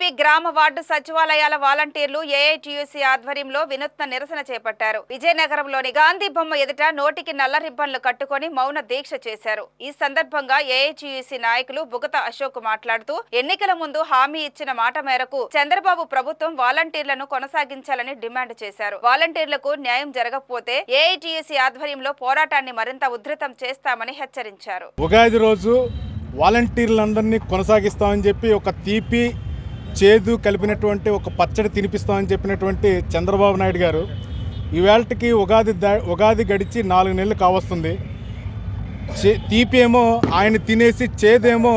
TDP గ్రామ ward సచివాలయాల వాలంటీర్లు ఏఐటీయూసీ ఆధ్వర్యంలో వినూత్న నిరసన చేపట్టారు. విజయనగరంలోని గాంధీ బొమ్మ ఎదుట నోటికి నల్ల రిబ్బన్లు కట్టుకొని మౌన దీక్ష చేశారు. ఈ సందర్భంగా ఏఐటీయూసీ నాయకులు బుగత అశోక్ మాట్లాడుతూ ఎన్నికల ముందు హామీ ఇచ్చిన మాట మేరకు చంద్రబాబు ప్రభుత్వం వాలంటీర్లను కొనసాగించాలని డిమాండ్ చేశారు. వాలంటీర్లకు న్యాయం జరగకపోతే ఏఐటీయూసీ ఆధ్వర్యంలో పోరాటాన్ని మరింత ఉధృతం చేస్తామని హెచ్చరించారు. ఉగాది రోజు వాలంటీర్లందరినీ కొనసాగిస్తామని చెప్పి ఒక తీపి చేదు కలిపినటువంటి ఒక పచ్చడి తినిపిస్తామని చెప్పినటువంటి చంద్రబాబు నాయుడు గారు ఈవేళకి ఉగాది గడిచి 4 నెలలు కావస్తుంది. తీపి ఏమో ఆయన తినేసి చేదేమో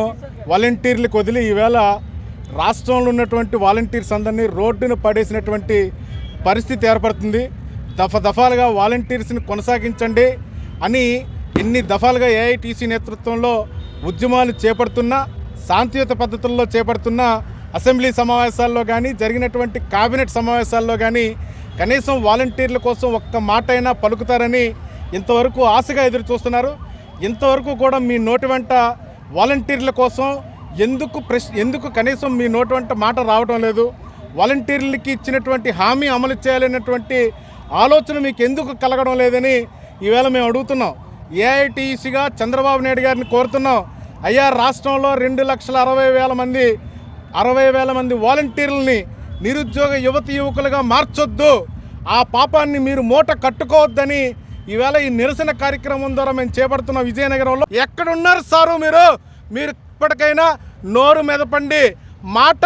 వాలంటీర్లకు వదిలి ఈవేళ రాష్ట్రంలో ఉన్నటువంటి వాలంటీర్స్ అందరినీ రోడ్డును పడేసినటువంటి పరిస్థితి ఏర్పడుతుంది. దఫాలుగా వాలంటీర్స్ని కొనసాగించండి అని ఎన్ని దఫాలుగా ఏఐటీసీ నేతృత్వంలో ఉద్యమాలు చేపడుతున్నా, శాంతియుత పద్ధతుల్లో చేపడుతున్న అసెంబ్లీ సమావేశాల్లో కానీ జరిగినటువంటి కేబినెట్ సమావేశాల్లో కానీ కనీసం వాలంటీర్ల కోసం ఒక్క మాట అయినా పలుకుతారని ఇంతవరకు ఆశగా ఎదురు చూస్తున్నారు. ఇంతవరకు కూడా మీ నోటి వెంట వాలంటీర్ల కోసం ఎందుకు కనీసం మీ నోటి వెంట మాట రావడం లేదు? వాలంటీర్లకి ఇచ్చినటువంటి హామీ అమలు చేయాలనేటువంటి ఆలోచన మీకు ఎందుకు కలగడం లేదని ఈవేళ మేము అడుగుతున్నాం. ఏఐటీసీగా చంద్రబాబు నాయుడు గారిని కోరుతున్నాం. అయ్యా, రాష్ట్రంలో 2,60,000 మంది వాలంటీర్లని నిరుద్యోగ యువకులుగా మార్చొద్దు. ఆ పాపాన్ని మీరు మూట కట్టుకోవద్దని ఈవేళ ఈ నిరసన కార్యక్రమం ద్వారా మేము చేపడుతున్న విజయనగరంలో. ఎక్కడున్నారు సారు మీరు ఇప్పటికైనా నోరు మెదపండి. మాట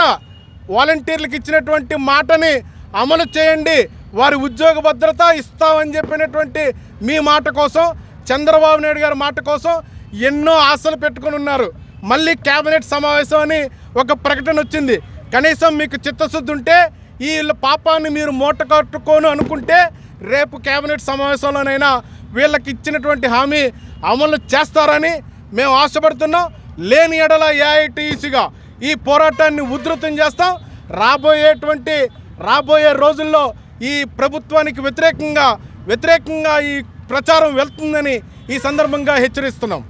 వాలంటీర్లకు ఇచ్చినటువంటి మాటని అమలు చేయండి. వారి ఉద్యోగ భద్రత ఇస్తామని చెప్పినటువంటి మీ మాట కోసం, చంద్రబాబు నాయుడు గారి మాట కోసం ఎన్నో ఆశలు పెట్టుకుని ఉన్నారు. మళ్ళీ కేబినెట్ సమావేశం అని ఒక ప్రకటన వచ్చింది. కనీసం మీకు చిత్తశుద్ధి ఉంటే ఈ పాపాన్ని మీరు మూట కట్టుకోను అనుకుంటే రేపు కేబినెట్ సమావేశంలోనైనా వీళ్ళకి ఇచ్చినటువంటి హామీ అమలు చేస్తారని మేము ఆశపడుతున్నాం. లేని ఎడల ఏఐటీసీగా ఈ పోరాటాన్ని ఉధృతం చేస్తాం. రాబోయే రోజుల్లో ఈ ప్రభుత్వానికి వ్యతిరేకంగా ఈ ప్రచారం వెళ్తుందని ఈ సందర్భంగా హెచ్చరిస్తున్నాం.